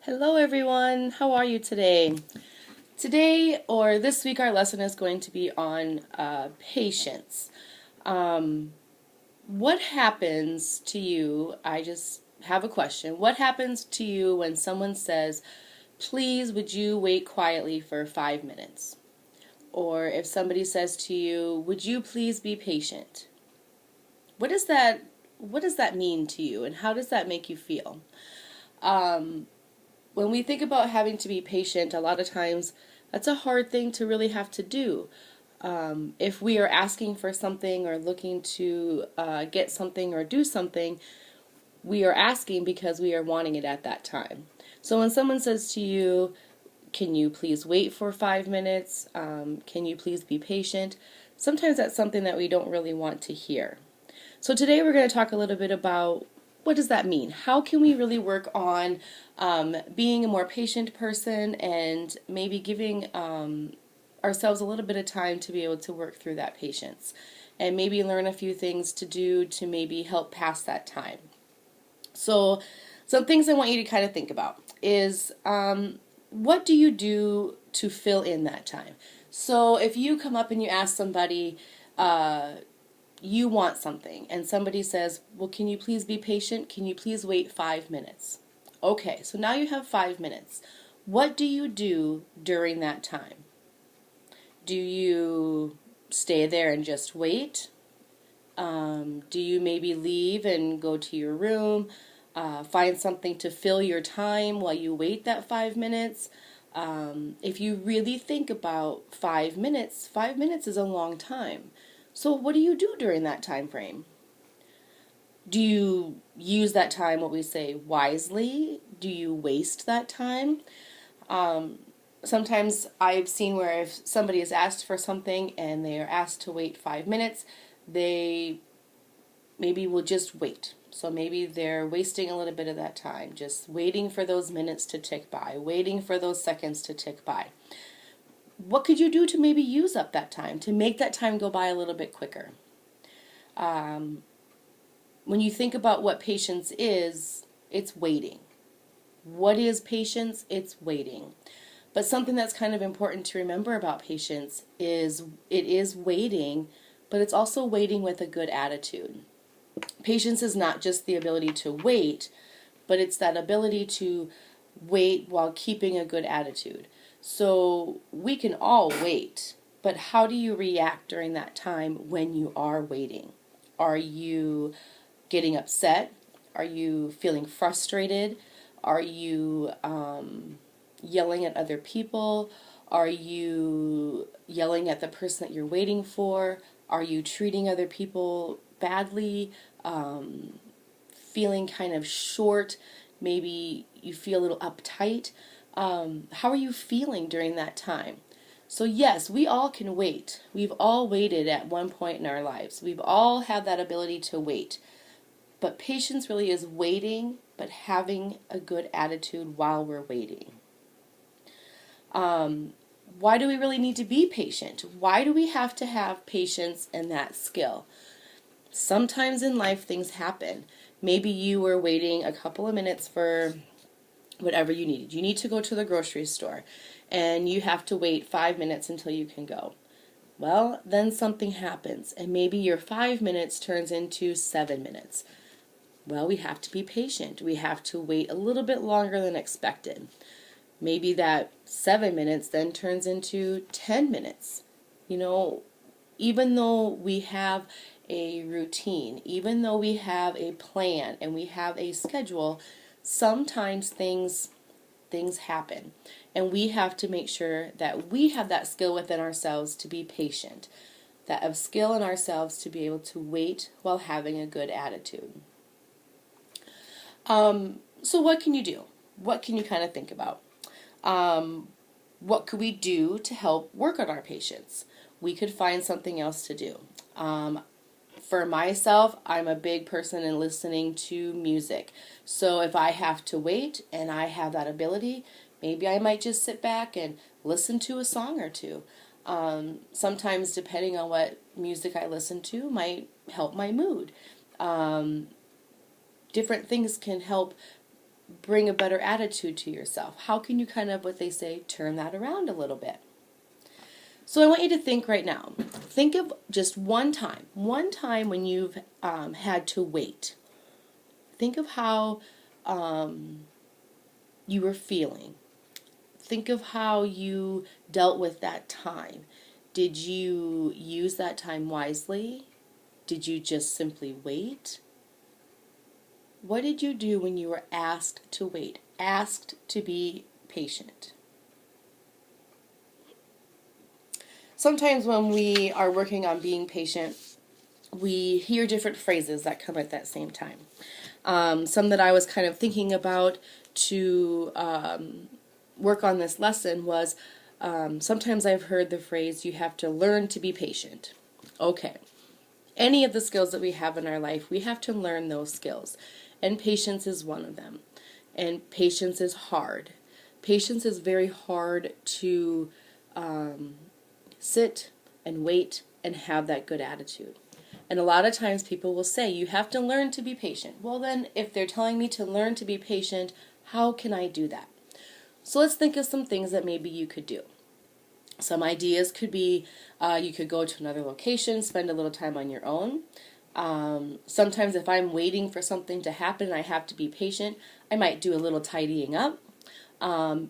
Hello everyone, how are you today? Today or this week our lesson is going to be on patience. What happens to you, I just have a question, what happens to you when someone says, please would you wait quietly for 5 minutes? Or if somebody says to you, would you please be patient? What does that mean to you and how does that make you feel? When we think about having to be patient, a lot of times that's a hard thing to really have to do. If we are asking for something or looking to get something or do something, we are asking because we are wanting it at that time. So when someone says to you, can you please wait for 5 minutes? Can you please be patient? Sometimes that's something that we don't really want to hear. So today we're going to talk a little bit about what does that mean? How can we really work on being a more patient person and maybe giving ourselves a little bit of time to be able to work through that patience and maybe learn a few things to do to maybe help pass that time. So some things I want you to kind of think about is what do you do to fill in that time? So if you come up and you ask somebody, you want something and somebody says, well, can you please be patient? Can you please wait 5 minutes? Okay, so now you have 5 minutes. What do you do during that time? Do you stay there and just wait? Do you maybe leave and go to your room, find something to fill your time while you wait that 5 minutes? If you really think about 5 minutes, 5 minutes is a long time. So what do you do during that time frame? Do you use that time, what we say, wisely? Do you waste that time? Sometimes I've seen where if somebody is asked for something and they are asked to wait 5 minutes, they maybe will just wait. So maybe they're wasting a little bit of that time, just waiting for those minutes to tick by, waiting for those seconds to tick by. What could you do to maybe use up that time, to make that time go by a little bit quicker? When you think about what patience is, it's waiting. What is patience? It's waiting. But something that's kind of important to remember about patience is it is waiting, but it's also waiting with a good attitude. Patience is not just the ability to wait, but it's that ability to wait while keeping a good attitude. So we can all wait, but how do you react during that time when you are waiting? Are you getting upset? Are you feeling frustrated? Are you yelling at other people? Are you yelling at the person that you're waiting for? Are you treating other people badly? Feeling kind of short? Maybe you feel a little uptight. How are you feeling during that time? So yes, we all can wait. We've all waited at one point in our lives. We've all had that ability to wait. But patience really is waiting, but having a good attitude while we're waiting. Why do we really need to be patient? Why do we have to have patience and that skill? Sometimes in life things happen. Maybe you were waiting a couple of minutes for whatever you needed. You need to go to the grocery store and you have to wait 5 minutes until you can go. Well, then something happens and maybe your 5 minutes turns into 7 minutes. Well, we have to be patient. We have to wait a little bit longer than expected. Maybe that 7 minutes then turns into 10 minutes. Even though we have a routine, even though we have a plan and we have a schedule, sometimes things happen. And we have to make sure that we have that skill within ourselves to be patient, that skill in ourselves to be able to wait while having a good attitude. So what can you do? What can you kind of think about? What could we do to help work on our patience? We could find something else to do. For myself, I'm a big person in listening to music. So if I have to wait and I have that ability, maybe I might just sit back and listen to a song or two. Sometimes, depending on what music I listen to, might help my mood. Different things can help bring a better attitude to yourself? How can you kind of, what they say, turn that around a little bit? So I want you to think right now. Think of just one time when you've had to wait. Think of how you were feeling. Think of how you dealt with that time. Did you use that time wisely? Did you just simply wait? What did you do when you were asked to wait, asked to be patient? Sometimes when we are working on being patient, we hear different phrases that come at that same time. Some that I was kind of thinking about to work on this lesson was sometimes I've heard the phrase, you have to learn to be patient. Okay. Any of the skills that we have in our life, we have to learn those skills. And patience is one of them. And patience is hard. Patience is very hard to sit and wait and have that good attitude. And a lot of times people will say, you have to learn to be patient. Well then, if they're telling me to learn to be patient, how can I do that? So let's think of some things that maybe you could do. Some ideas could be you could go to another location, spend a little time on your own. Sometimes if I'm waiting for something to happen and I have to be patient, I might do a little tidying up.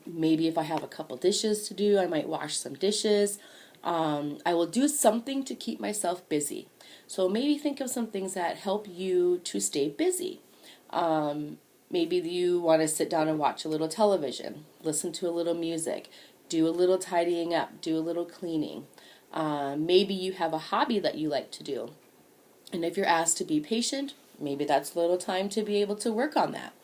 Maybe if I have a couple dishes to do, I might wash some dishes. I will do something to keep myself busy. So maybe think of some things that help you to stay busy. Maybe you want to sit down and watch a little television, listen to a little music, do a little tidying up, do a little cleaning. Maybe you have a hobby that you like to do. And if you're asked to be patient, maybe that's a little time to be able to work on that.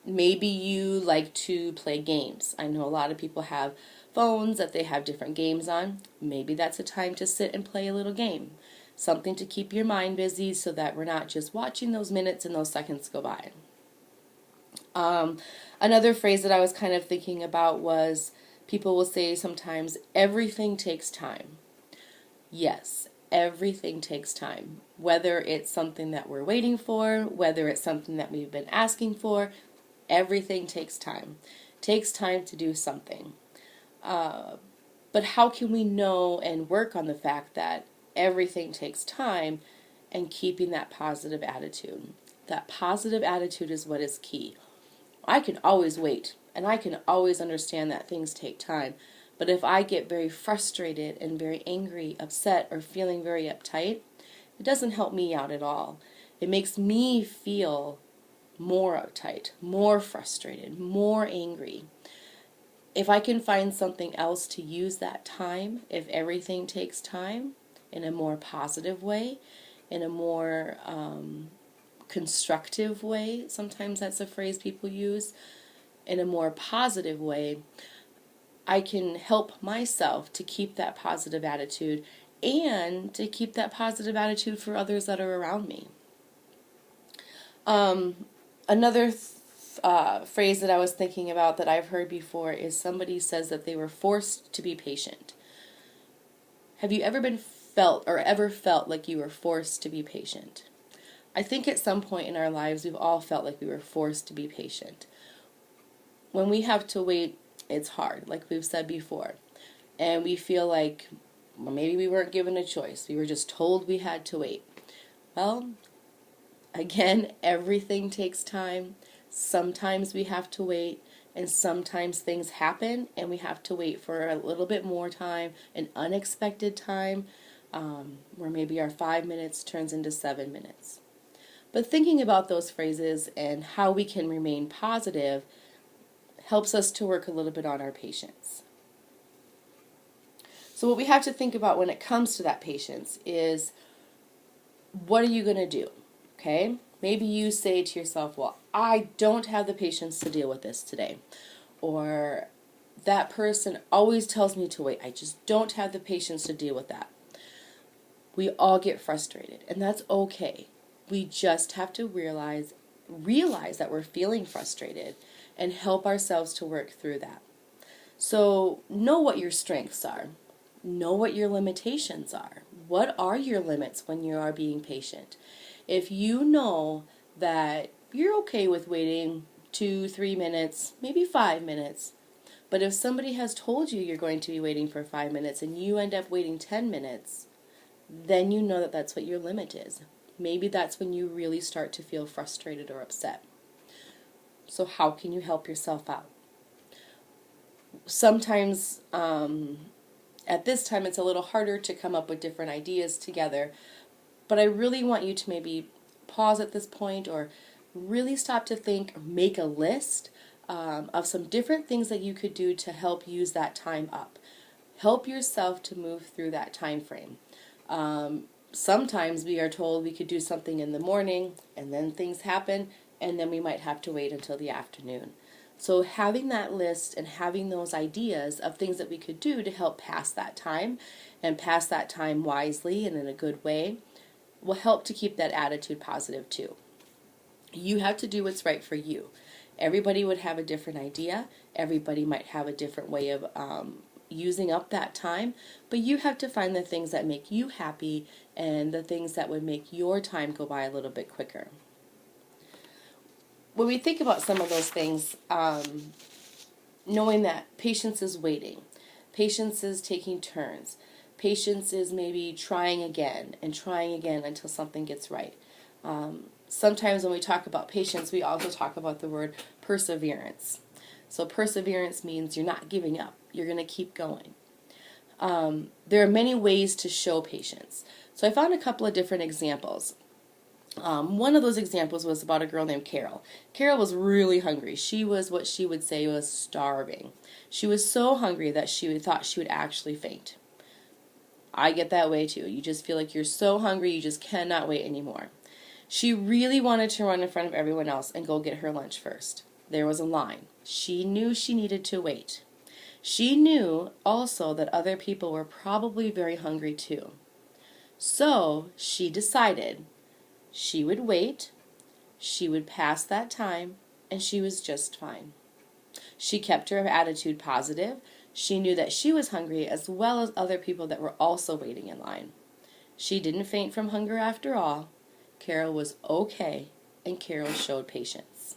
Maybe you like to play games. I know a lot of people have phones that they have different games on. Maybe that's a time to sit and play a little game. Something to keep your mind busy so that we're not just watching those minutes and those seconds go by. Another phrase that I was kind of thinking about was people will say sometimes, everything takes time. Yes, everything takes time. Whether it's something that we're waiting for, whether it's something that we've been asking for, everything takes time. It takes time to do something. But how can we know and work on the fact that everything takes time and keeping that positive attitude? That positive attitude is what is key. I can always wait, and I can always understand that things take time. But if I get very frustrated and very angry, upset, or feeling very uptight, it doesn't help me out at all. It makes me feel more uptight, more frustrated, more angry. If I can find something else to use that time, if everything takes time, in a more positive way, in a more constructive way, sometimes that's a phrase people use, in a more positive way, I can help myself to keep that positive attitude and to keep that positive attitude for others that are around me. Another phrase that I was thinking about that I've heard before is somebody says that they were forced to be patient. Have you ever been felt like you were forced to be patient? I think at some point in our lives we've all felt like we were forced to be patient. When we have to wait, it's hard, like we've said before. And we feel like maybe we weren't given a choice. We were just told we had to wait. Well, again, everything takes time. Sometimes we have to wait, and sometimes things happen and we have to wait for a little bit more time, an unexpected time, where maybe our 5 minutes turns into 7 minutes. But thinking about those phrases and how we can remain positive helps us to work a little bit on our patience. So what we have to think about when it comes to that patience is, what are you going to do? Okay? Maybe you say to yourself, well, I don't have the patience to deal with this today. Or that person always tells me to wait. I just don't have the patience to deal with that. We all get frustrated, and that's okay. We just have to realize that we're feeling frustrated and help ourselves to work through that. So know what your strengths are. Know what your limitations are. What are your limits when you are being patient? If you know that you're okay with waiting 2, 3 minutes, maybe 5 minutes. But if somebody has told you you're going to be waiting for 5 minutes and you end up waiting 10 minutes, then you know that that's what your limit is. Maybe that's when you really start to feel frustrated or upset. So how can you help yourself out? Sometimes at this time it's a little harder to come up with different ideas together, but I really want you to maybe pause at this point or really stop to think, or make a list of some different things that you could do to help use that time up. Help yourself to move through that time frame. Sometimes we are told we could do something in the morning and then things happen and then we might have to wait until the afternoon. So having that list and having those ideas of things that we could do to help pass that time and pass that time wisely and in a good way will help to keep that attitude positive too. You have to do what's right for you. Everybody would have a different idea. Everybody might have a different way of using up that time, but you have to find the things that make you happy and the things that would make your time go by a little bit quicker. When we think about some of those things, knowing that patience is waiting, patience is taking turns, patience is maybe trying again until something gets right. Sometimes when we talk about patience, we also talk about the word perseverance. So perseverance means you're not giving up. You're going to keep going. There are many ways to show patience. So I found a couple of different examples. One of those examples was about a girl named Carol. Carol was really hungry. She was what she would say was starving. She was so hungry that she thought she would actually faint. I get that way too. You just feel like you're so hungry you just cannot wait anymore. She really wanted to run in front of everyone else and go get her lunch first. There was a line. She knew she needed to wait. She knew also that other people were probably very hungry too. So she decided she would wait, she would pass that time, and she was just fine. She kept her attitude positive. She knew that she was hungry as well as other people that were also waiting in line. She didn't faint from hunger after all. Carol was okay, and Carol showed patience.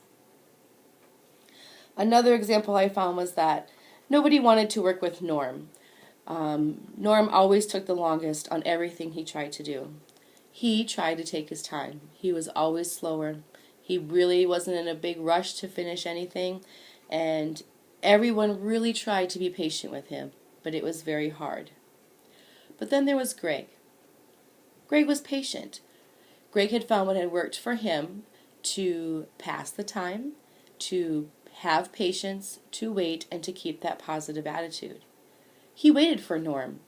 Another example I found was that nobody wanted to work with Norm. Norm always took the longest on everything he tried to do. He tried to take his time. He was always slower. He really wasn't in a big rush to finish anything, and everyone really tried to be patient with him, but it was very hard. But then there was Greg. Greg was patient. Greg had found what had worked for him to pass the time, to have patience, to wait, and to keep that positive attitude. He waited for Norm.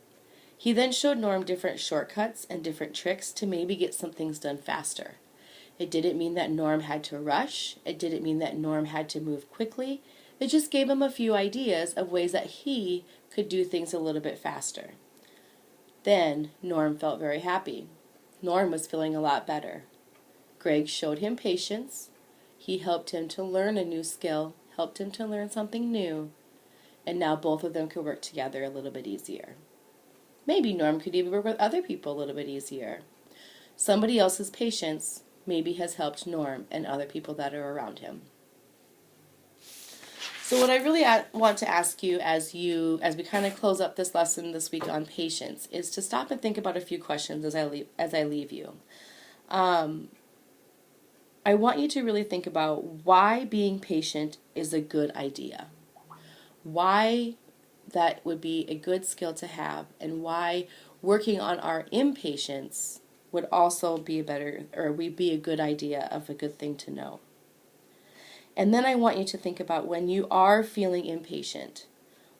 He then showed Norm different shortcuts and different tricks to maybe get some things done faster. It didn't mean that Norm had to rush. It didn't mean that Norm had to move quickly. It just gave him a few ideas of ways that he could do things a little bit faster. Then Norm felt very happy. Norm was feeling a lot better. Greg showed him patience. He helped him to learn a new skill, helped him to learn something new, and now both of them could work together a little bit easier. Maybe Norm could even work with other people a little bit easier. Somebody else's patience maybe has helped Norm and other people that are around him. So what I really want to ask you as we kind of close up this lesson this week on patience is to stop and think about a few questions as I leave you. I want you to really think about why being patient is a good idea. Why that would be a good skill to have, and why working on our impatience would also be a good idea of a good thing to know. And then I want you to think about when you are feeling impatient,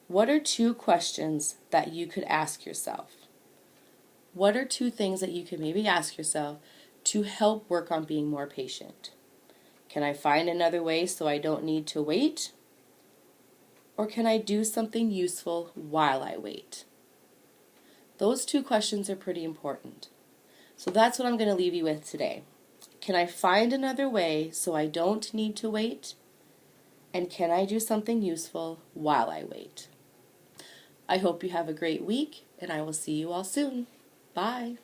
what are 2 questions that you could ask yourself? What are 2 things that you could maybe ask yourself to help work on being more patient? Can I find another way so I don't need to wait? Or can I do something useful while I wait? Those 2 questions are pretty important. So that's what I'm going to leave you with today. Can I find another way so I don't need to wait? And can I do something useful while I wait? I hope you have a great week, and I will see you all soon. Bye.